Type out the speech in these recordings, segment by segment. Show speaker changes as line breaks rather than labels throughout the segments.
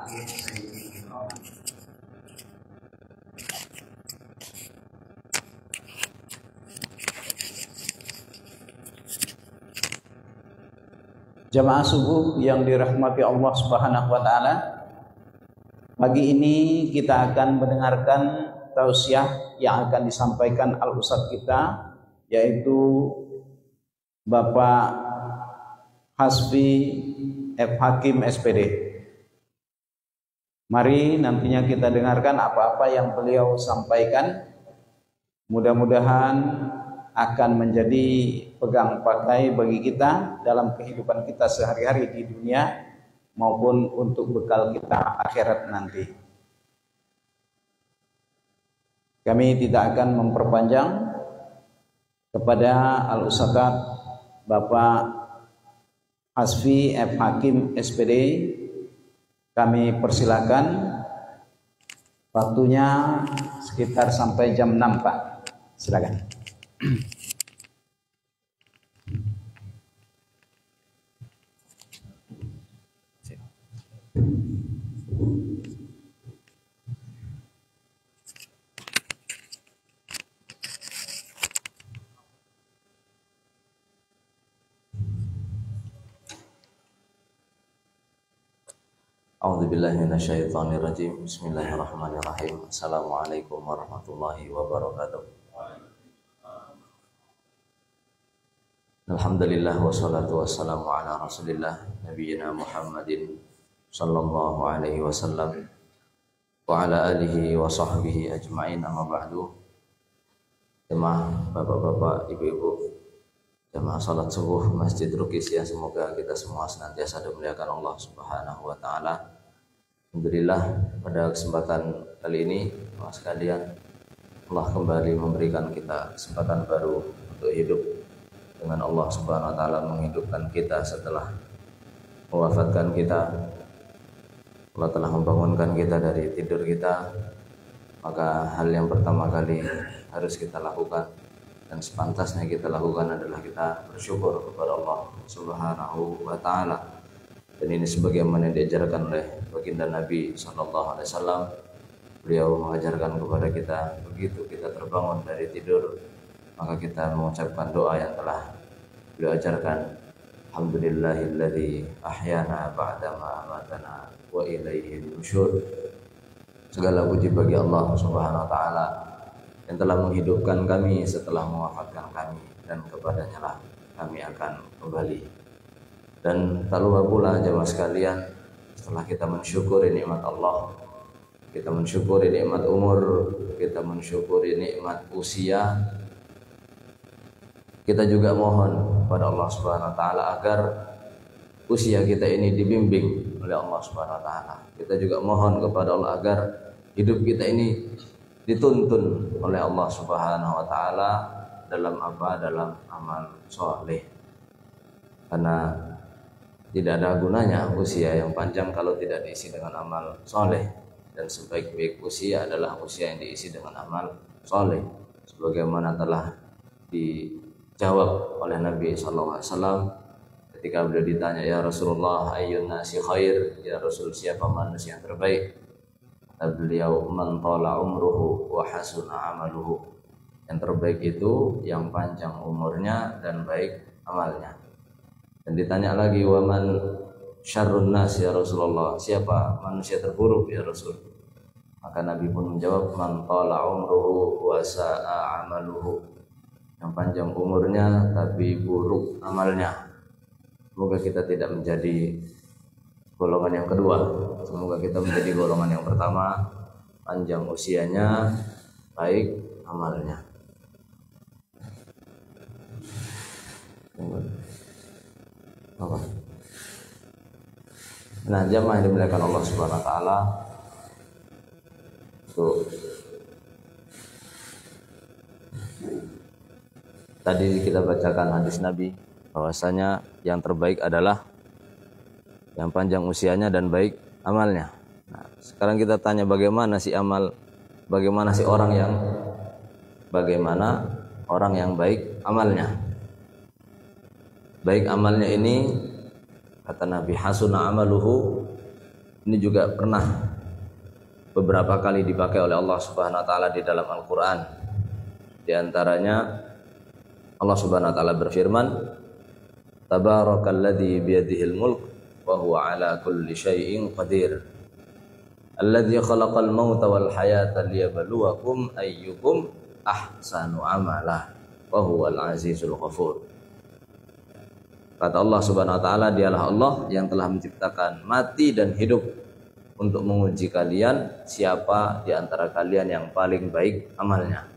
Jamaah subuh yang dirahmati Allah Subhanahu wa taala, pagi ini kita akan mendengarkan tausiah yang akan disampaikan al-ustadz kita, yaitu Bapak Hasfi F. Hakim SPD. Mari nantinya kita dengarkan apa-apa yang beliau sampaikan. Mudah-mudahan akan menjadi pegang pakai bagi kita dalam kehidupan kita sehari-hari di dunia maupun untuk bekal kita akhirat nanti. Kami tidak akan memperpanjang. Kepada Al-Ustadz Bapak Hasfi F. Hakim SPD, kami persilakan. Waktunya sekitar sampai jam 6, Pak. Silakan.
A'udzubillahi minasyaitonirrajim. Bismillahirrahmanirrahim. Assalamualaikum warahmatullahi wabarakatuh. Alhamdulillah wassalatu wassalamu ala Rasulillah nabiyina Muhammadin sallallahu alaihi wasallam wa ala alihi wa sahbihi ajma'in, amma ba'du. Jemaah bapak-bapak, ibu-ibu, jemaah salat subuh Masjid Rukis, ya, semoga kita semua senantiasa dimuliakan Allah Subhanahu wa taala. Alhamdulillah, pada kesempatan kali ini teman sekalian, Allah kembali memberikan kita kesempatan baru untuk hidup dengan Allah Subhanahu wa taala, menghidupkan kita setelah mewafatkan kita. Allah telah membangunkan kita dari tidur kita. Maka hal yang pertama kali harus kita lakukan dan sepantasnya kita lakukan adalah kita bersyukur kepada Allah Subhanahu wa taala. Dan ini sebagaimana diajarkan oleh baginda Nabi sallallahu alaihi wasallam. Beliau mengajarkan kepada kita, begitu kita terbangun dari tidur, maka kita mengucapkan doa yang telah beliau ajarkan. Alhamdulillahilladzi ahyana ba'dama amatana wa ilaihi nusyur. Segala puji bagi Allah Subhanahu wa taala yang telah menghidupkan kami setelah mewafatkan kami, dan kepadanya lah kami akan kembali. Dan tak lupa pula jemaah sekalian, setelah kita mensyukuri nikmat Allah, kita mensyukuri nikmat umur, kita mensyukuri nikmat usia, kita juga mohon pada Allah Subhanahu wa taala agar usia kita ini dibimbing oleh Allah Subhanahu wa taala. Kita juga mohon kepada Allah agar hidup kita ini dituntun oleh Allah Subhanahu wa taala dalam apa? Dalam amal soleh. Karena tidak ada gunanya usia yang panjang kalau tidak diisi dengan amal soleh. Dan sebaik-baik usia adalah usia yang diisi dengan amal soleh, sebagaimana telah dijawab oleh Nabi SAW ketika beliau ditanya, ya Rasulullah, ayyun nasi khair, ya Rasul, siapa manusia yang terbaik? Kata beliau, man tala umruhu wa hasuna amaluhu. Yang terbaik itu yang panjang umurnya dan baik amalnya. Dan ditanya lagi, wa man syarrun nas ya Rasulullah, siapa manusia terburuk ya Rasul? Maka Nabi pun menjawab, man tala umruhu wa sa'a amaluhu. Yang panjang umurnya tapi buruk amalnya. Semoga kita tidak menjadi golongan yang kedua. Semoga kita menjadi golongan yang pertama, panjang usianya, baik amalnya. Apa? Nah, jamaah yang dimuliakan Allah Subhanahu wa taala, tuh tadi kita bacakan hadis Nabi bahwasanya yang terbaik adalah yang panjang usianya dan baik amalnya. Nah, sekarang kita tanya bagaimana orang yang baik amalnya. Baik amalnya ini, kata Nabi, hasuna amaluhu, Ini juga pernah beberapa kali dipakai oleh Allah Subhanahu wa taala di dalam Al-Qur'an. Di antaranya Allah Subhanahu wa taala berfirman, Tabarakalladzi biyadihil mulk wa huwa ala kulli syai'in qadir. Alladzi khalaqal mauta wal hayata liyabluwakum ayyukum ahsanu amala wa huwal azizul ghafur. Kata Allah Subhanahu wa taala, dialah Allah yang telah menciptakan mati dan hidup untuk menguji kalian siapa di antara kalian yang paling baik amalnya.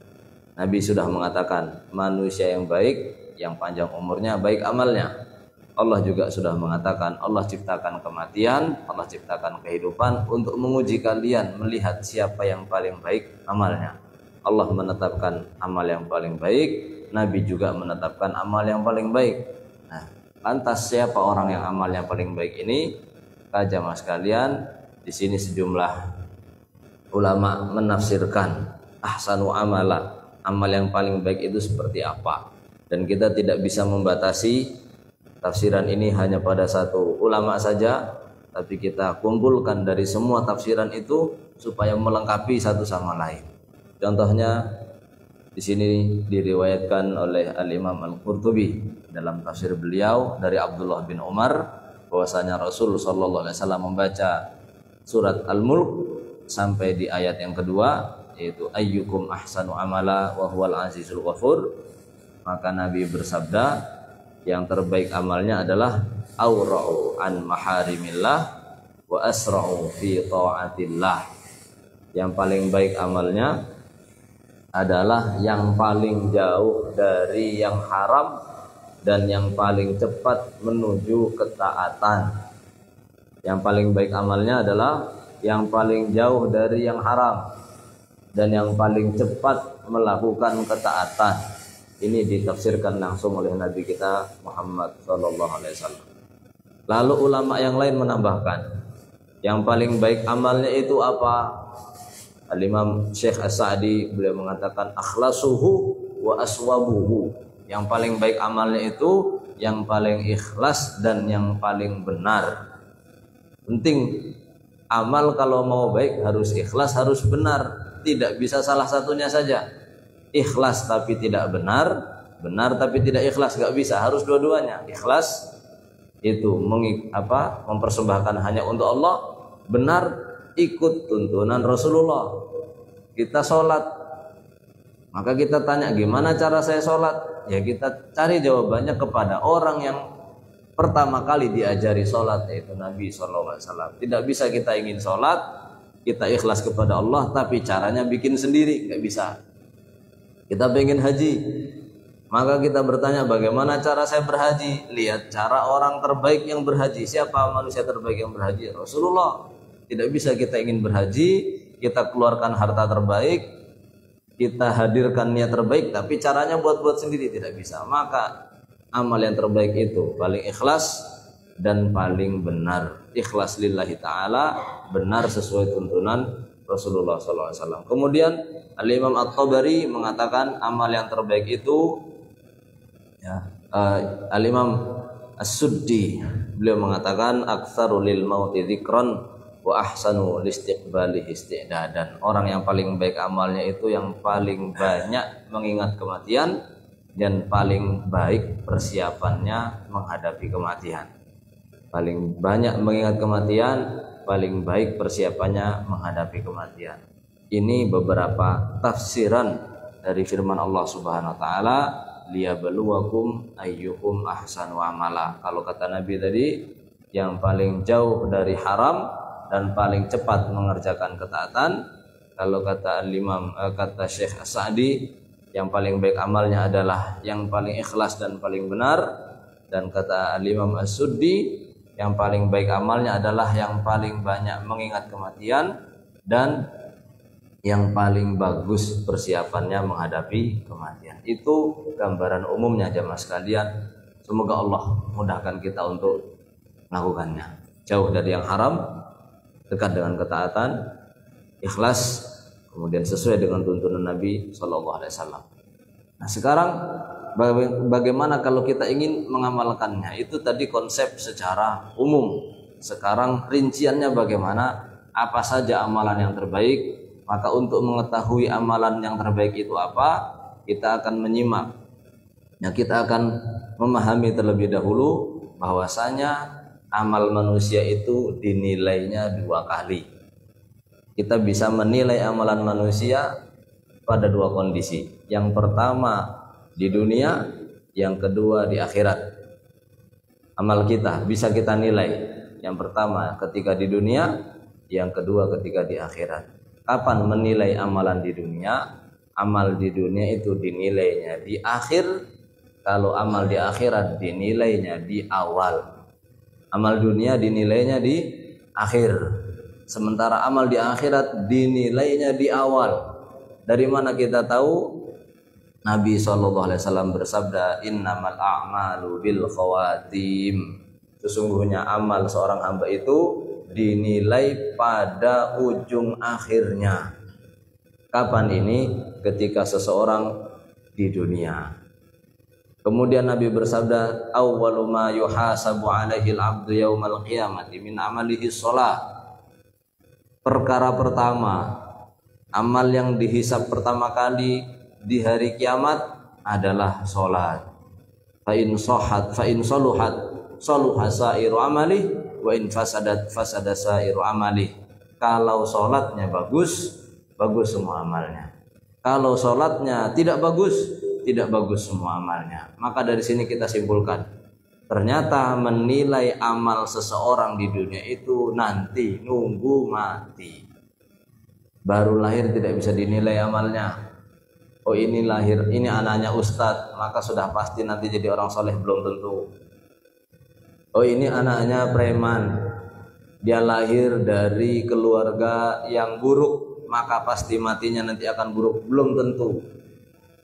Nabi sudah mengatakan manusia yang baik, yang panjang umurnya, baik amalnya. Allah juga sudah mengatakan Allah ciptakan kematian, Allah ciptakan kehidupan untuk menguji kalian melihat siapa yang paling baik amalnya. Allah menetapkan amal yang paling baik, Nabi juga menetapkan amal yang paling baik. Nah, lantas siapa orang yang amalnya paling baik ini? Jamaah sekalian, di sini sejumlah ulama menafsirkan ahsanu amala, amal yang paling baik itu seperti apa. Dan kita tidak bisa membatasi tafsiran ini hanya pada satu ulama saja, tapi kita kumpulkan dari semua tafsiran itu supaya melengkapi satu sama lain. Contohnya di sini diriwayatkan oleh Al-Imam Al-Qurtubi dalam tafsir beliau dari Abdullah bin Umar bahwasanya Rasul sallallahu alaihi wasallam membaca surat Al-Mulk sampai di ayat yang kedua, yaitu ayyukum ahsanu amala wa huwal azizul ghafur. Maka Nabi bersabda, yang terbaik amalnya adalah aura'u an maharimillah wa asra'u fi ta'atillah. Yang paling baik amalnya adalah yang paling jauh dari yang haram dan yang paling cepat menuju ketaatan. Yang paling baik amalnya adalah yang paling jauh dari yang haram dan yang paling cepat melakukan ketaatan. Ini ditafsirkan langsung oleh Nabi kita Muhammad SAW. Lalu ulama yang lain menambahkan, yang paling baik amalnya itu apa? Al-Imam Syekh As-Sa'di beliau mengatakan akhlasuhu wa aswabuhu. Yang paling baik amalnya itu yang paling ikhlas dan yang paling benar. Penting, amal kalau mau baik harus ikhlas, harus benar. Tidak bisa salah satunya saja. Ikhlas tapi tidak benar, benar tapi tidak ikhlas, gak bisa, harus dua-duanya. Ikhlas itu mempersembahkan hanya untuk Allah, benar ikut tuntunan Rasulullah. Kita sholat, maka kita tanya gimana cara saya sholat? Ya kita cari jawabannya kepada orang yang pertama kali diajari sholat, yaitu Nabi SAW. Tidak bisa kita ingin sholat, kita ikhlas kepada Allah tapi caranya bikin sendiri, gak bisa. Kita pengen haji, maka kita bertanya bagaimana cara saya berhaji? Lihat cara orang terbaik yang berhaji. Siapa manusia terbaik yang berhaji? Rasulullah. Tidak bisa kita ingin berhaji, kita keluarkan harta terbaik, kita hadirkan niat terbaik, tapi caranya buat-buat sendiri, tidak bisa. Maka amal yang terbaik itu paling ikhlas dan paling benar. Ikhlas lillahi ta'ala, benar sesuai tuntunan Rasulullah SAW. Kemudian Al-Imam At-Tabari mengatakan amal yang terbaik itu Al-Imam As-Suddi beliau mengatakan aktsaru lil mauti dzikran wa ahsanu listiqbali isti'dadan. Orang yang paling baik amalnya itu yang paling banyak mengingat kematian dan paling baik persiapannya menghadapi kematian. Paling banyak mengingat kematian, paling baik persiapannya menghadapi kematian. Ini beberapa tafsiran dari firman Allah Subhanahu wa taala, liyabluwakum ayyukum ahsanu amala. Kalau kata Nabi tadi, yang paling jauh dari haram dan paling cepat mengerjakan ketaatan. Kalau kata Imam kata Syekh As-Sa'di, yang paling baik amalnya adalah yang paling ikhlas dan paling benar. Dan kata Imam As-Suddi, yang paling baik amalnya adalah yang paling banyak mengingat kematian dan yang paling bagus persiapannya menghadapi kematian. Itu gambaran umumnya jamaah sekalian. Semoga Allah mudahkan kita untuk melakukannya. Jauh dari yang haram, dekat dengan ketaatan, ikhlas, kemudian sesuai dengan tuntunan Nabi SAW. Nah sekarang bagaimana kalau kita ingin mengamalkannya? Itu tadi konsep secara umum. Sekarang rinciannya bagaimana? Apa saja amalan yang terbaik? Maka untuk mengetahui amalan yang terbaik itu apa, kita akan menyimak. Ya, kita akan memahami terlebih dahulu bahwasanya amal manusia itu dinilainya 2 kali. Kita bisa menilai amalan manusia pada 2 kondisi. Yang pertama di dunia, yang kedua di akhirat. Amal kita bisa kita nilai. Yang pertama ketika di dunia, yang kedua ketika di akhirat. Kapan menilai amalan di dunia? Amal di dunia itu dinilainya di akhir. Kalau amal di akhirat dinilainya di awal. Amal dunia dinilainya di akhir. Sementara amal di akhirat dinilainya di awal. Dari mana kita tahu? Nabi SAW bersabda, innamal a'malu bil khawatim. Sesungguhnya amal seorang hamba itu dinilai pada ujung akhirnya. Kapan ini? Ketika seseorang di dunia. Kemudian Nabi bersabda, awwalu ma yuhasabu alaihi al-'abdu yaumal qiyamati min amalihi shalah. Perkara pertama, amal yang dihisab pertama kali di hari kiamat adalah salat. Fa in sahhat fa in saluhat saluha sairu amali wa in fasadat fasada sairu amali. Kalau salatnya bagus, bagus semua amalnya. Kalau salatnya tidak bagus, tidak bagus semua amalnya. Maka dari sini kita simpulkan, ternyata menilai amal seseorang di dunia itu nanti nunggu mati. Baru lahir tidak bisa dinilai amalnya. Oh ini lahir, ini anaknya ustadz, maka sudah pasti nanti jadi orang soleh, belum tentu. Oh ini anaknya preman, dia lahir dari keluarga yang buruk, maka pasti matinya nanti akan buruk, belum tentu.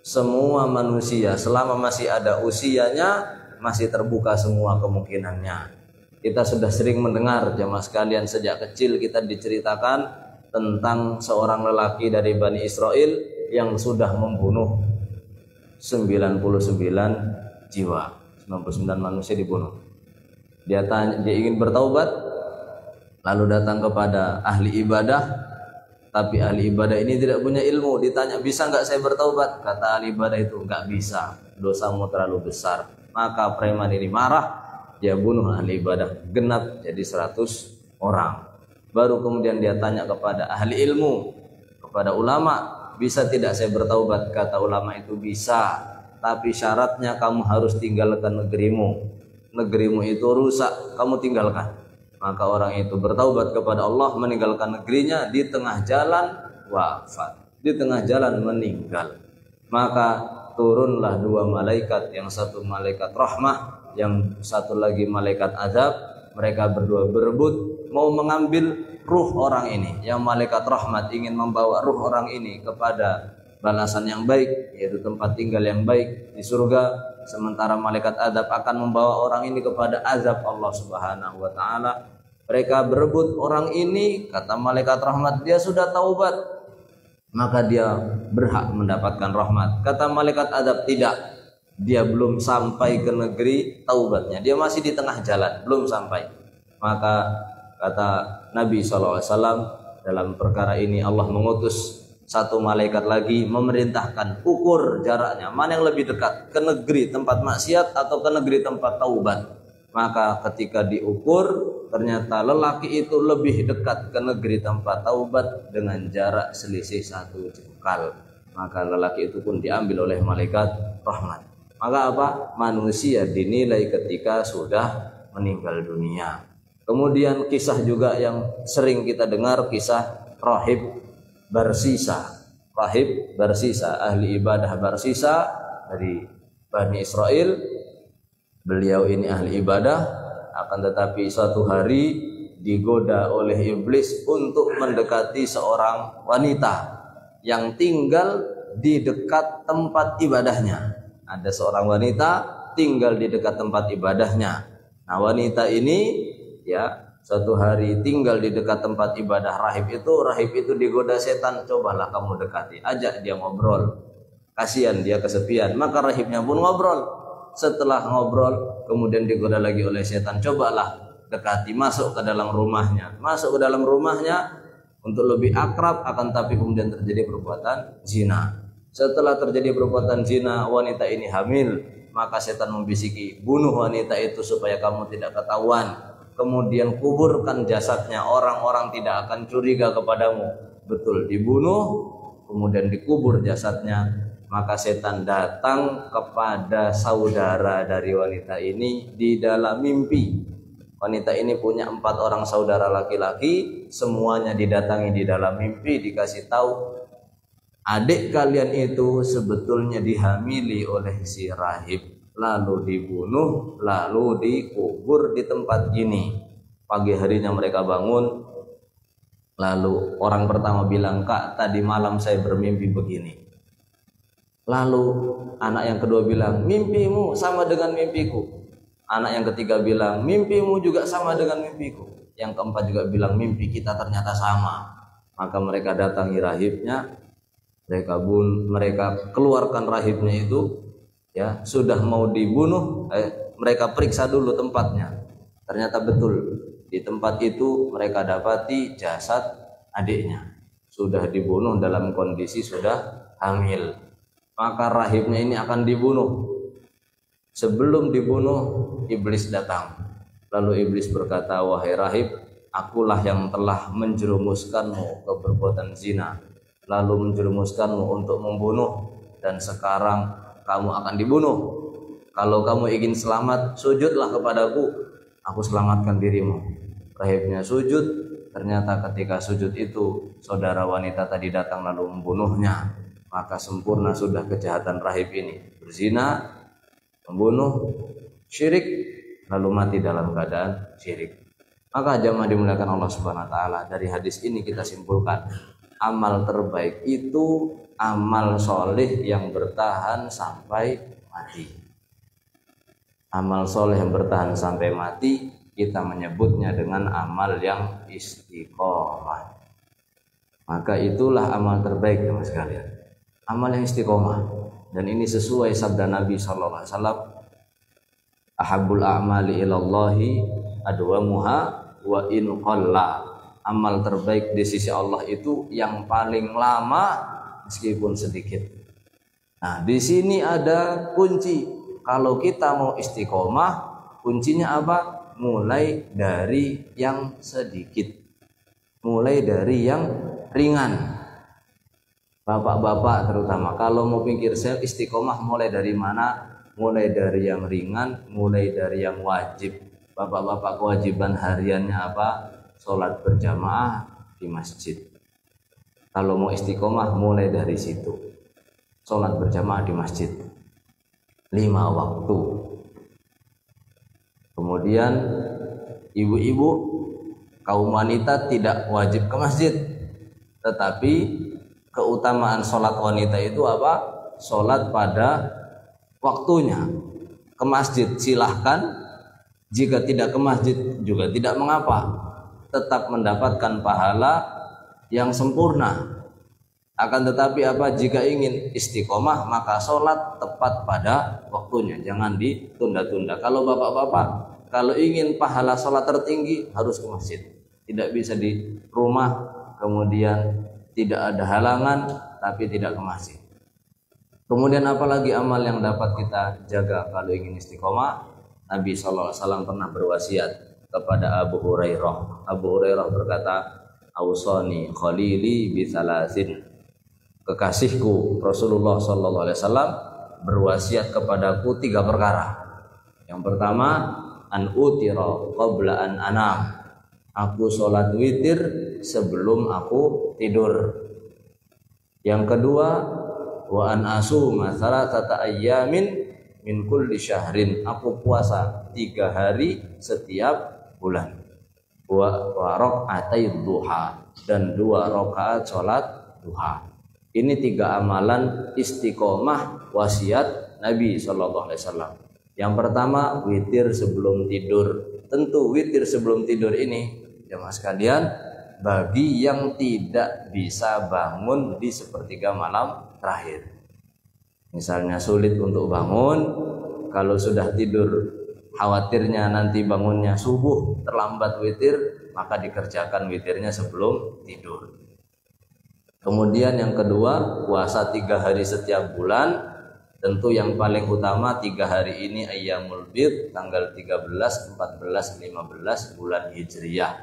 Semua manusia selama masih ada usianya masih terbuka semua kemungkinannya. Kita sudah sering mendengar jamaah sekalian, sejak kecil kita diceritakan tentang seorang lelaki dari Bani Israel yang sudah membunuh 99 jiwa, 99 manusia dibunuh. Dia ingin bertaubat, lalu datang kepada ahli ibadah, tapi ahli ibadah ini tidak punya ilmu. Ditanya, bisa nggak saya bertaubat? Kata ahli ibadah itu, nggak bisa, dosamu terlalu besar. Maka preman ini marah, dia bunuh ahli ibadah, genap jadi 100 orang. Baru kemudian dia tanya kepada ahli ilmu, kepada ulama, bisa tidak saya bertaubat? Kata ulama itu bisa, tapi syaratnya kamu harus tinggalkan negerimu. Negerimu itu rusak, kamu tinggalkan. Maka orang itu bertaubat kepada Allah, meninggalkan negerinya, di tengah jalan wafat, di tengah jalan meninggal. Maka turunlah 2 malaikat, yang satu malaikat rahmah, yang satu lagi malaikat azab. Mereka berdua berebut mau mengambil ruh orang ini. Yang malaikat rahmat ingin membawa ruh orang ini kepada balasan yang baik, yaitu tempat tinggal yang baik di surga. Sementara malaikat azab akan membawa orang ini kepada azab Allah Subhanahu wa taala. Mereka berebut orang ini, kata malaikat rahmat, dia sudah taubat, maka dia berhak mendapatkan rahmat. Kata malaikat azab, tidak, dia belum sampai ke negeri taubatnya, dia masih di tengah jalan, belum sampai. Maka kata Nabi SAW, dalam perkara ini Allah mengutus 1 malaikat lagi, memerintahkan ukur jaraknya, mana yang lebih dekat, ke negeri tempat maksiat atau ke negeri tempat taubat. Maka ketika diukur, ternyata lelaki itu lebih dekat ke negeri tempat taubat dengan jarak selisih 1 jengkal. Maka lelaki itu pun diambil oleh malaikat rahmat. Maka apa? Manusia dinilai ketika sudah meninggal dunia. Kemudian kisah juga yang sering kita dengar, kisah Rahib Barsisa. Rahib Barsisa, ahli ibadah Barsisa dari Bani Israel. Beliau ini ahli ibadah, akan tetapi suatu hari digoda oleh iblis untuk mendekati seorang wanita yang tinggal di dekat tempat ibadahnya. Ada seorang wanita tinggal di dekat tempat ibadahnya. Nah, wanita ini ya suatu hari tinggal di dekat tempat ibadah rahib itu digoda setan, cobalah kamu dekati, ajak dia ngobrol. Kasihan dia kesepian, maka rahibnya pun ngobrol. Setelah ngobrol kemudian digoda lagi oleh setan, cobalah dekati, masuk ke dalam rumahnya. Masuk ke dalam rumahnya untuk lebih akrab, akan tapi kemudian terjadi perbuatan zina. Setelah terjadi perbuatan zina, wanita ini hamil, maka setan membisiki, bunuh wanita itu supaya kamu tidak ketahuan. Kemudian kuburkan jasadnya, orang-orang tidak akan curiga kepadamu. Betul, dibunuh, kemudian dikubur jasadnya. Maka setan datang kepada saudara dari wanita ini di dalam mimpi. Wanita ini punya 4 orang saudara laki-laki, semuanya didatangi di dalam mimpi, dikasih tahu adik kalian itu sebetulnya dihamili oleh si rahib, lalu dibunuh, lalu dikubur di tempat ini. Pagi harinya mereka bangun, lalu orang pertama bilang, "Kak, tadi malam saya bermimpi begini." Lalu anak yang kedua bilang, "Mimpimu sama dengan mimpiku." Anak yang ketiga bilang, "Mimpimu juga sama dengan mimpiku." Yang keempat juga bilang, "Mimpi kita ternyata sama." Maka mereka datangi rahibnya, mereka keluarkan rahibnya itu, ya sudah mau dibunuh. Mereka periksa dulu tempatnya, ternyata betul di tempat itu mereka dapati jasad adiknya sudah dibunuh dalam kondisi sudah hamil. Maka rahibnya ini akan dibunuh. Sebelum dibunuh, iblis datang. Lalu iblis berkata, "Wahai rahib, akulah yang telah menjerumuskanmu ke perbuatan zina, lalu menjerumuskanmu untuk membunuh, dan sekarang kamu akan dibunuh. Kalau kamu ingin selamat, sujudlah kepadaku, aku selamatkan dirimu." Rahibnya sujud. Ternyata ketika sujud itu saudara wanita tadi datang lalu membunuhnya. Maka sempurna sudah kejahatan rahib ini, berzina, membunuh, syirik, lalu mati dalam keadaan syirik. Maka jamaah dimuliakan Allah Subhanahu wa taala, dari hadis ini kita simpulkan amal terbaik itu amal soleh yang bertahan sampai mati. Amal soleh yang bertahan sampai mati kita menyebutnya dengan amal yang istiqomah. Maka itulah amal terbaik teman sekalian, amal yang istiqomah. Dan ini sesuai sabda Nabi SAW, "Ahabbul a'mali ilallahi adwamuha wa in qalla." Amal terbaik di sisi Allah itu yang paling lama meskipun sedikit. Nah, di sini ada kunci. Kalau kita mau istiqomah, kuncinya apa? Mulai dari yang sedikit, mulai dari yang ringan. Bapak-bapak terutama, kalau mau pikir saya istiqomah mulai dari mana? Mulai dari yang ringan, mulai dari yang wajib. Bapak-bapak kewajiban hariannya apa? Sholat berjamaah di masjid. Kalau mau istiqomah mulai dari situ, sholat berjamaah di masjid 5 waktu. Kemudian ibu-ibu, kaum wanita tidak wajib ke masjid, tetapi keutamaan sholat wanita itu apa? Sholat pada waktunya. Ke masjid silahkan, jika tidak ke masjid juga tidak mengapa, tetap mendapatkan pahala yang sempurna. Akan tetapi apa? Jika ingin istiqomah maka sholat tepat pada waktunya, jangan ditunda-tunda. Kalau bapak-bapak, kalau ingin pahala sholat tertinggi harus ke masjid, tidak bisa di rumah kemudian tidak ada halangan tapi tidak ke masjid. Kemudian apalagi amal yang dapat kita jaga kalau ingin istiqomah? Nabi SAW pernah berwasiat kepada Abu Hurairah. Abu Hurairah berkata, "Ausani khalili bisalasin." Kekasihku Rasulullah SAW berwasiat kepadaku 3 perkara. Yang pertama, an utira qabla an anam. Aku sholat witir sebelum aku tidur. Yang kedua, wa an asuma salasata ayyamin min kulli syahrin. Aku puasa 3 hari setiap bulan. Wa raq'atay duha, dan 2 rakaat sholat duha. Ini 3 amalan istiqomah wasiat Nabi SAW. Yang pertama, witir sebelum tidur. Tentu witir sebelum tidur ini jemaah sekalian, bagi yang tidak bisa bangun di sepertiga malam terakhir. Misalnya sulit untuk bangun, kalau sudah tidur khawatirnya nanti bangunnya subuh terlambat witir, maka dikerjakan witirnya sebelum tidur. Kemudian yang kedua, puasa 3 hari setiap bulan. Tentu yang paling utama 3 hari ini Ayyamul Bid, tanggal 13, 14, 15 bulan Hijriyah.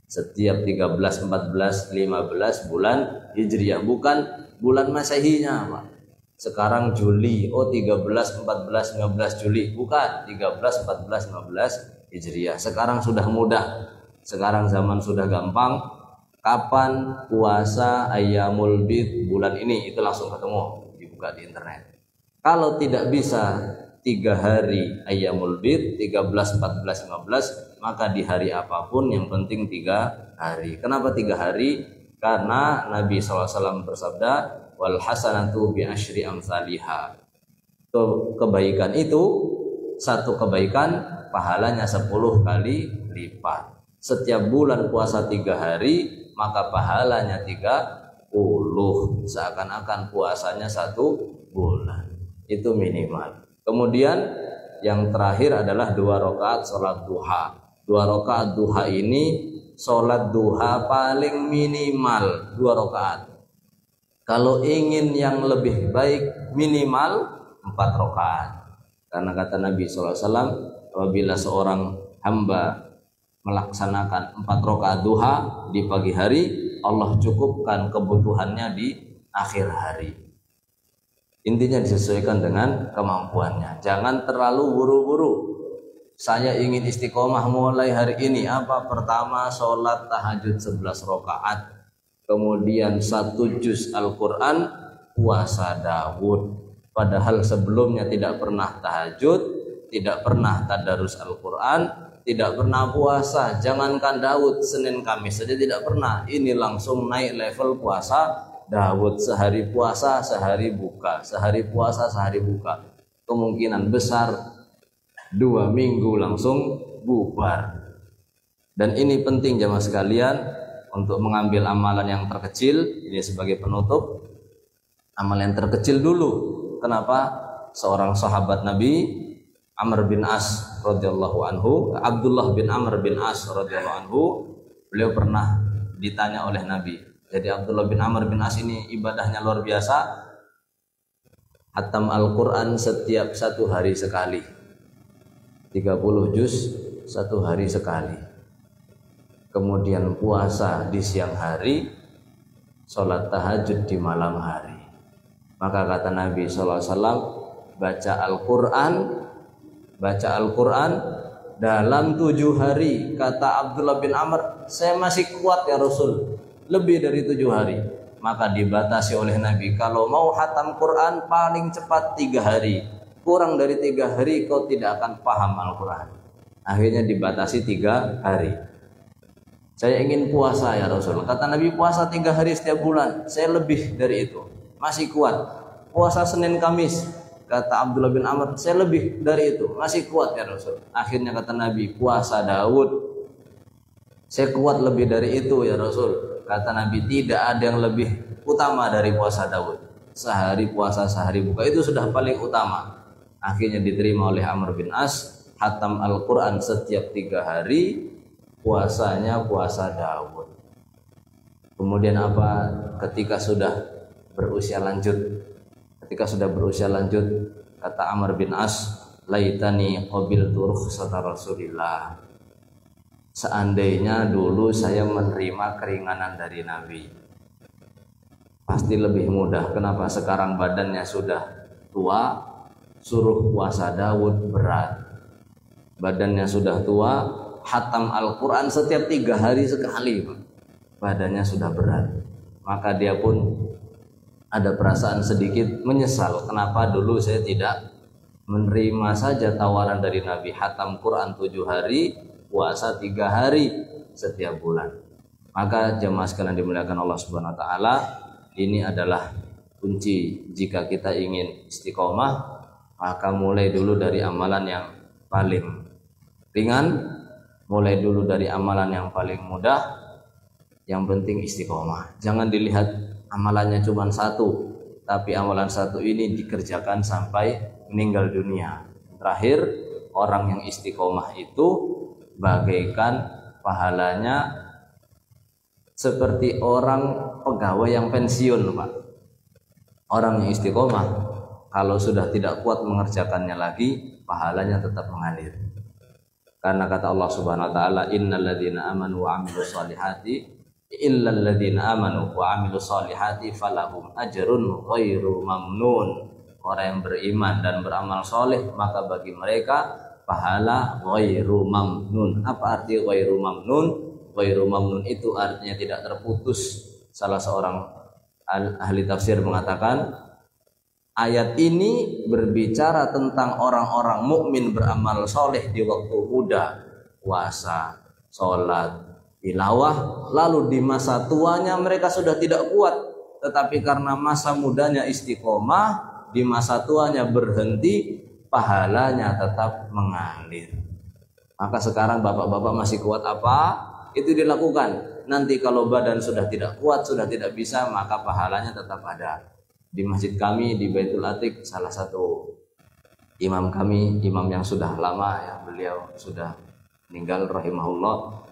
Setiap 13, 14, 15 bulan Hijriyah, bukan bulan Masehinya, Pak. Sekarang Juli, 13, 14, 15 Juli, bukan 13, 14, 15 Hijriyah. Sekarang sudah mudah. Sekarang zaman sudah gampang. Kapan puasa Ayyamul Bid bulan ini, itu langsung ketemu, dibuka di internet. Kalau tidak bisa 3 hari Ayyamul Bid, 13, 14, 15, maka di hari apapun yang penting 3 hari. Kenapa 3 hari? Karena Nabi SAW bersabda, wal hasanatu bi asyri amsalihha. Kebaikan itu, satu kebaikan pahalanya 10 kali lipat. Setiap bulan puasa 3 hari, maka pahalanya 30. Seakan-akan puasanya 1 bulan. Itu minimal. Kemudian yang terakhir adalah 2 rakaat sholat duha. 2 rakaat duha ini sholat duha paling minimal 2 rakaat. Kalau ingin yang lebih baik minimal 4 rakaat. Karena kata Nabi SAW, apabila seorang hamba melaksanakan 4 rakaat duha di pagi hari, Allah cukupkan kebutuhannya di akhir hari. Intinya disesuaikan dengan kemampuannya. Jangan terlalu buru-buru. Saya ingin istiqomah mulai hari ini. Apa? Pertama, sholat tahajud 11 rakaat. Kemudian 1 juz Al-Quran, puasa Daud. Padahal sebelumnya tidak pernah tahajud, tidak pernah tadarus Al-Quran, tidak pernah puasa. Jangankan Daud, Senin Kamis saja tidak pernah. Ini langsung naik level puasa Daud, sehari puasa, sehari buka, sehari puasa, sehari buka. Kemungkinan besar 2 minggu langsung bubar. Dan ini penting jamaah sekalian untuk mengambil amalan yang terkecil. Ini sebagai penutup, amalan yang terkecil dulu. Kenapa? Seorang sahabat Nabi Amr bin As radhiyallahu anhu, Abdullah bin Amr bin As radhiyallahu anhu, beliau pernah ditanya oleh Nabi. Jadi Abdullah bin Amr bin As ini ibadahnya luar biasa. Hatam Al-Quran setiap 1 hari sekali. 30 juz 1 hari sekali. Kemudian puasa di siang hari, sholat tahajud di malam hari. Maka kata Nabi SAW, baca Al-Quran dalam 7 hari. Kata Abdullah bin Amr, saya masih kuat ya Rasul, lebih dari 7 hari. Maka dibatasi oleh Nabi, kalau mau hatam Quran paling cepat 3 hari. Kurang dari 3 hari kau tidak akan paham Al-Quran. Akhirnya dibatasi 3 hari. Saya ingin puasa ya Rasul. Kata Nabi, puasa 3 hari setiap bulan. Saya lebih dari itu, masih kuat. Puasa Senin Kamis. Kata Abdullah bin Amr, saya lebih dari itu, masih kuat ya Rasul. Akhirnya kata Nabi, puasa Daud. Saya kuat lebih dari itu ya Rasul. Kata Nabi, tidak ada yang lebih utama dari puasa Daud. Sehari puasa, sehari buka, itu sudah paling utama. Akhirnya diterima oleh Amr bin As. Hatam Al-Quran setiap 3 hari, puasanya puasa Daud. Kemudian apa? Ketika sudah berusia lanjut, kata Amr bin As, laitani qabiltu rukhsata Rasulillah. Seandainya dulu saya menerima keringanan dari Nabi, pasti lebih mudah. Kenapa? Sekarang badannya sudah tua, suruh puasa Daud berat. Badannya sudah tua, hatam Al-Quran setiap 3 hari sekali, badannya sudah berat. Maka dia pun ada perasaan sedikit menyesal. Kenapa dulu saya tidak menerima saja tawaran dari Nabi, hatam Quran 7 hari, puasa 3 hari setiap bulan. Maka jemaah sekalian dimuliakan Allah Subhanahu wa taala, ini adalah kunci jika kita ingin istiqomah. Maka mulai dulu dari amalan yang paling ringan, mulai dulu dari amalan yang paling mudah. Yang penting istiqomah. Jangan dilihat amalannya cuma 1, tapi amalan 1 ini dikerjakan sampai meninggal dunia. Terakhir, orang yang istiqomah itu bagaikan pahalanya seperti orang pegawai yang pensiun, Pak. Orang yang istiqomah kalau sudah tidak kuat mengerjakannya lagi, pahalanya tetap mengalir. Karena kata Allah Subhanahu wa taala, innal ladzina amanu wa 'amilus solihati illal ladzina amanu wa 'amilus solihati falahum ajrun ghairu mamnun. Orang yang beriman dan beramal soleh maka bagi mereka pahala ghairu mamnun. Apa arti ghairu mamnun? Ghairu mamnun itu artinya tidak terputus. Salah seorang ahli tafsir mengatakan ayat ini berbicara tentang orang-orang mukmin beramal soleh di waktu muda, puasa, sholat, tilawah, lalu di masa tuanya mereka sudah tidak kuat, tetapi karena masa mudanya istiqomah, di masa tuanya berhenti, pahalanya tetap mengalir. Maka sekarang bapak-bapak masih kuat apa? Itu dilakukan. Nanti kalau badan sudah tidak kuat, sudah tidak bisa, maka pahalanya tetap ada. Di masjid kami di Baitul Atiq, salah satu imam kami, imam yang sudah lama ya, beliau sudah meninggal rahimahullah,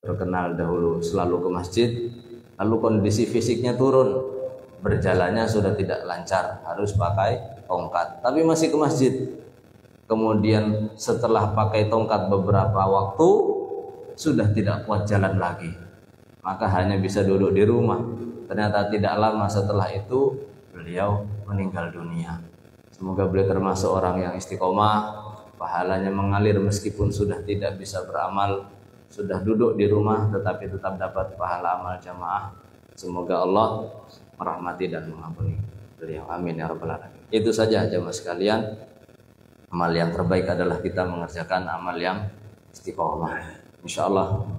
terkenal dahulu selalu ke masjid, lalu kondisi fisiknya turun, berjalannya sudah tidak lancar, harus pakai tongkat, tapi masih ke masjid. Kemudian setelah pakai tongkat beberapa waktu sudah tidak kuat jalan lagi, maka hanya bisa duduk di rumah. Ternyata tidak lama setelah itu beliau meninggal dunia. Semoga beliau termasuk orang yang istiqomah, pahalanya mengalir meskipun sudah tidak bisa beramal, sudah duduk di rumah tetapi tetap dapat pahala amal jamaah. Semoga Allah merahmati dan mengampuni beliau. Amin ya rabbal alamin. Itu saja jamaah sekalian. Amal yang terbaik adalah kita mengerjakan amal yang istiqomah. Insyaallah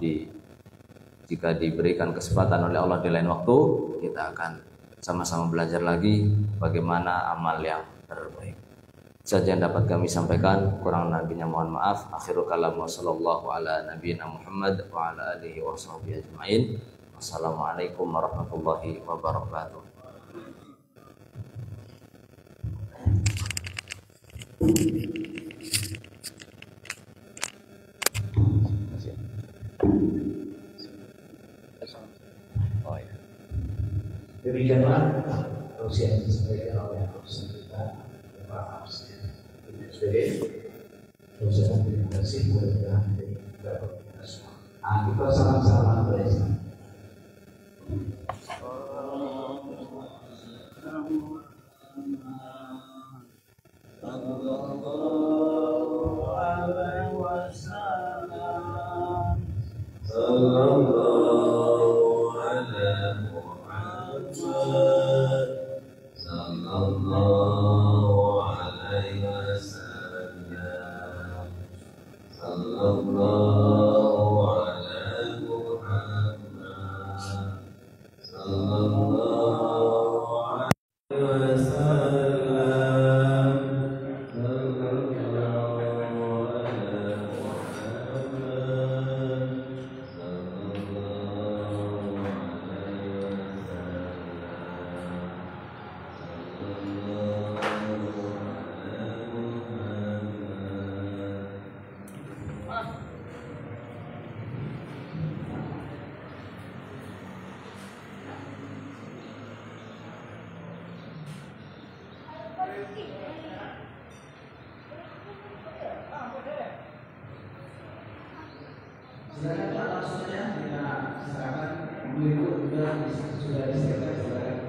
jika diberikan kesempatan oleh Allah di lain waktu, kita akan sama-sama belajar lagi bagaimana amal yang terbaik. Saja yang dapat kami sampaikan, kurang lebihnya mohon maaf. Akhirul kalam wa sallallahu ala nabiyina Muhammad wa ala alihi wa sahbihi ajmain. Wassalamualaikum warahmatullahi wabarakatuh. Oh ya.
Demikianlah usia yang disampaikan oleh Ustaz kita, Pak Absen. Terima kasih mudah-mudahan dapat kita semua. Kita salam-salaman bersama. Silakan Pak, langsungnya kita silakan berikut sudah disiapkan, silakan.